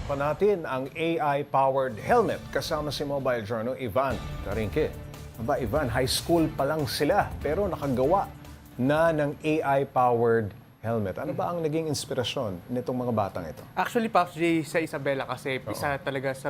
Pag-uusapan natin ang AI-powered helmet kasama si Mobile Journal Ivan Tarinque. Aba Ivan, high school pa lang sila pero nakagawa na ng AI-powered helmet. Ano ba ang naging inspirasyon nitong mga batang ito? Actually, Pops J, sa Isabela kasi isa talaga sa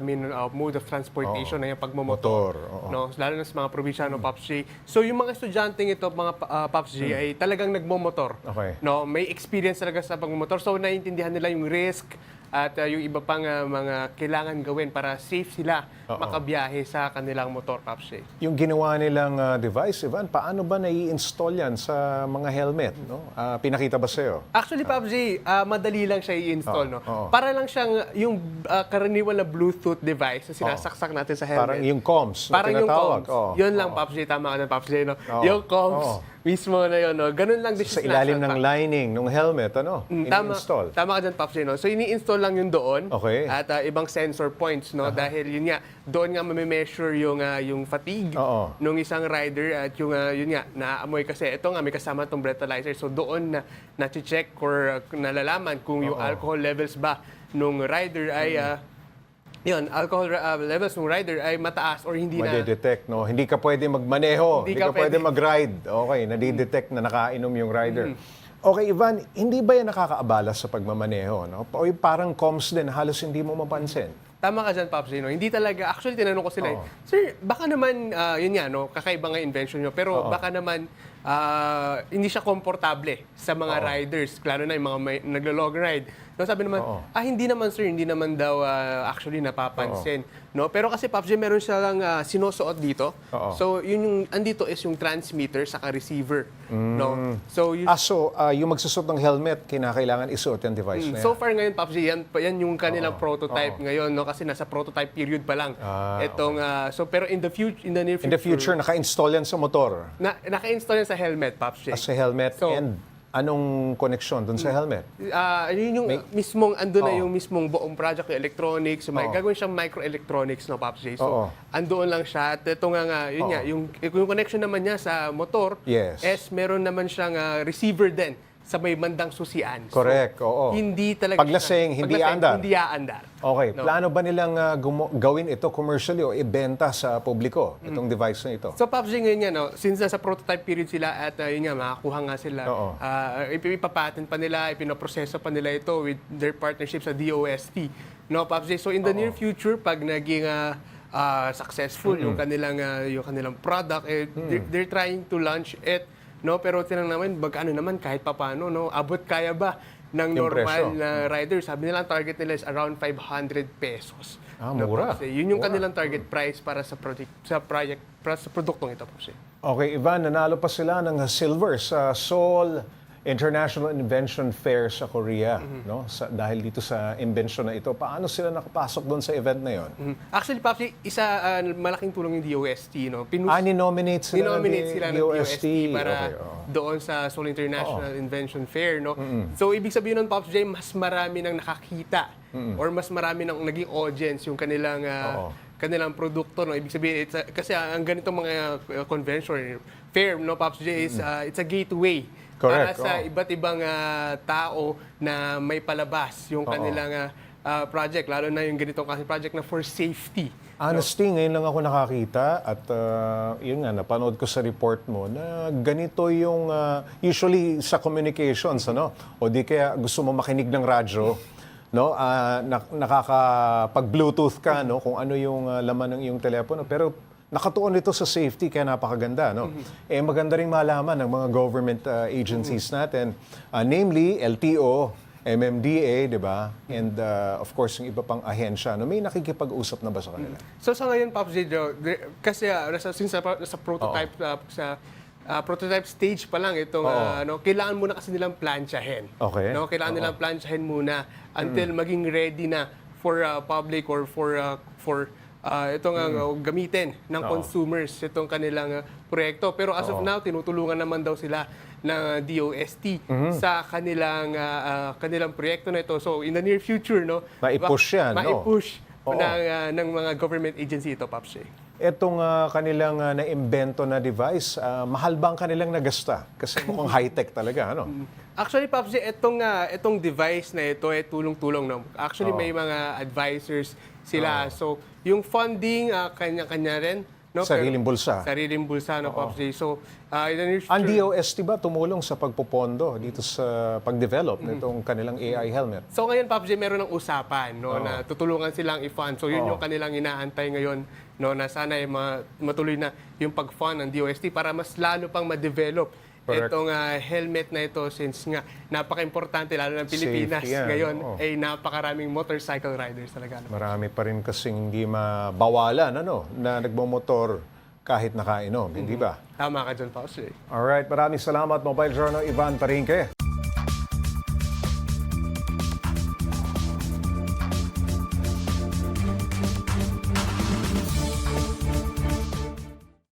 mode of transportation na yung pagmamotor. Motor, oo. No? Lalo na sa mga probinsya, no, Pops J. So, yung mga estudyanteng ito, mga Pops J, ay talagang nagmamotor. Okay. No? May experience talaga sa pagmamotor. So, naiintindihan nila yung risk at yung iba pang mga kailangan gawin para safe sila makabiyahe sa kanilang motor, Pops J. Yung ginawa nilang device, Ivan, paano ba nai-install yan sa mga helmet? No? Pinakita ba sa'yo? Actually, Pops J, madali lang siya i-install. No? Oo. Para lang siyang yung karaniwan na Bluetooth device na sinasaksak natin sa helmet. Parang yung comms na Parang yung tinatawag. comms. Yun lang, Pops J. Tama ka na, Pops J. No? Oo. Yung comms Oo. mismo na yun. No? Ganun lang din Sa siya ilalim ng sinasalpak. lining ng helmet, ano? Tama, Ini-install. tama ka dyan, Pops J. No? So, ini-install lang yun doon. Okay. At ibang sensor points. No? Dahil yun nga, doon nga mamimeasure yung fatigue Oo. nung isang rider. At yung, yun nga, naaamoy kasi. Ito nga, may kasama itong breathalyzer. So, doon na check or nalalaman kung yung alcohol levels ba nung rider ay yun, alcohol levels ng rider ay mataas or hindi na. Madidetect, no? Hindi ka pwede magmaneho, Hindi hindi ka ka pwede pwede. mag-ride. Okay, nadidetect na nakainom yung rider. Okay, Ivan, hindi ba yan nakakaabala sa pagmamaneho? No? O yung parang comms din, halos hindi mo mapansin. Tama ka dyan, Pops Gino. Hindi talaga, actually tinanong ko sila, Oo. Sir, baka naman, yun nga, no, kakaiba nga invention nyo, pero baka naman hindi siya komportable sa mga riders, lalo na yung mga naglo-long ride. No, sabi naman, hindi naman sir, hindi naman daw actually napapansin. No? Pero kasi Pops J, meron siya lang sinusuot dito. Oo. So, yun yung, andito is yung transmitter saka receiver. No? So, yun, Yung magsusot ng helmet, kinakailangan isuot yung device na yan. so far ngayon, Pops J, yan yung kanilang prototype ngayon, no? Kasi nasa prototype period pa lang. Pero in the near future, In the future, naka-install yan sa motor. naka-install yan sa helmet, Pops J. Sa helmet. So, and anong connection dun sa helmet? Yun yung mismong, ando na yung mismong buong project, yung electronics, gagawin siyang microelectronics, no, Pops J. So, andoon lang siya. At ito nga, yun nga, yung connection naman niya sa motor, Yes. meron naman siyang receiver din sa may bandang susian. Correct, oo. Hindi talaga Paglasing, hindi aandar. Hindi aandar. Okay, No. plano ba nilang gawin ito commercially o ibenta sa publiko, itong device na ito? So, Pops J, ngayon nga, no, since nasa prototype period sila at yun nga, makakuha nga sila, Oo. ipapatent pa nila, ipinoproseso pa nila ito with their partnership sa DOST. No, Pops J, so in the near future, pag naging successful yung kanilang product, they're trying to launch it, no, pero tinanong namin, ano naman, kahit papaano, no, abot kaya ba ng Yung normal presyo. na rider? Sabi nila, ang target nila is around 500 pesos. No, mura. Pops J. Yun yung kanilang target price para sa produktong ito, Pops J. Okay, Ivan, nanalo pa sila ng silver sa Seoul International Invention Fair sa Korea, no? Dahil dito sa invention na ito. Paano sila nakapasok doon sa event na yon? Actually, Pops J, malaking tulong yung DOST, no? Ni-nominate sila ng DOST para Okay, doon sa Seoul International Invention Fair, no? So, ibig sabihin nun, Pops J, mas marami nang nakakita or mas marami nang naging audience yung kanilang produkto, no? Ibig sabihin, kasi ang ganitong mga convention, fair, no, Pops J, is it's a gateway para Correct, sa iba't ibang tao na may palabas yung kanilang project, lalo na yung ganitong kasi project na for safety. Honestly, ngayon lang ako nakakita at yun nga, napanood ko sa report mo na ganito yung usually sa communications, ano? O di kaya gusto mo makinig ng radyo, no? Nakakapag-Bluetooth ka, no? Kung ano yung laman ng iyong telepono. Pero nakatuon ito sa safety, kaya napakaganda, no? Eh, maganda rin malaman ng mga government agencies natin, namely LTO, MMDA, di ba? And of course, yung iba pang ahensya, no? May nakikipag-usap na ba sa kanila? So sa ngayon, Pops J, kasi since sa prototype prototype stage pa lang itong kailangan muna kasi nilang plansyahin. Okay. No, kailangan nilang plansyahin muna until maging ready na for public or for itong gamitin ng consumers itong kanilang proyekto. Pero as of now, tinutulungan naman daw sila ng DOST sa kanilang proyekto na ito. So in the near future, no, Maipush yan, no? maipush ng mga government agency ito, Pops J. Etong kanilang na-imbento na device, mahal ba ang kanilang nagasta? Kasi mukhang high-tech talaga, ano? Actually, Pops, itong device na ito ay tulong-tulong. No? Actually, may mga advisors sila. So, yung funding, kanya-kanya rin. No? Sariling bulsa. Sariling bulsa, no, Pops. So, in the near Ang future- DOST ba tumulong sa pagpopondo dito sa pag-develop nitong kanilang AI helmet? So ngayon, Pops, meron ng usapan no, na tutulungan silang i-fund. So yun yung kanilang inaantay ngayon no, na sana ay matuloy na yung pag-fund ng DOST para mas lalo pang ma-develop Correct. itong helmet na ito since nga napaka-importante lalo ng Pilipinas Safety yan, ngayon oo. ay napakaraming motorcycle riders talaga. Marami pa rin kasing hindi mabawalan na nagmomotor kahit nakainom, hindi ba? Tama ka dyan, Pops. Alright, maraming salamat Mobile Journal Ivan Parinque.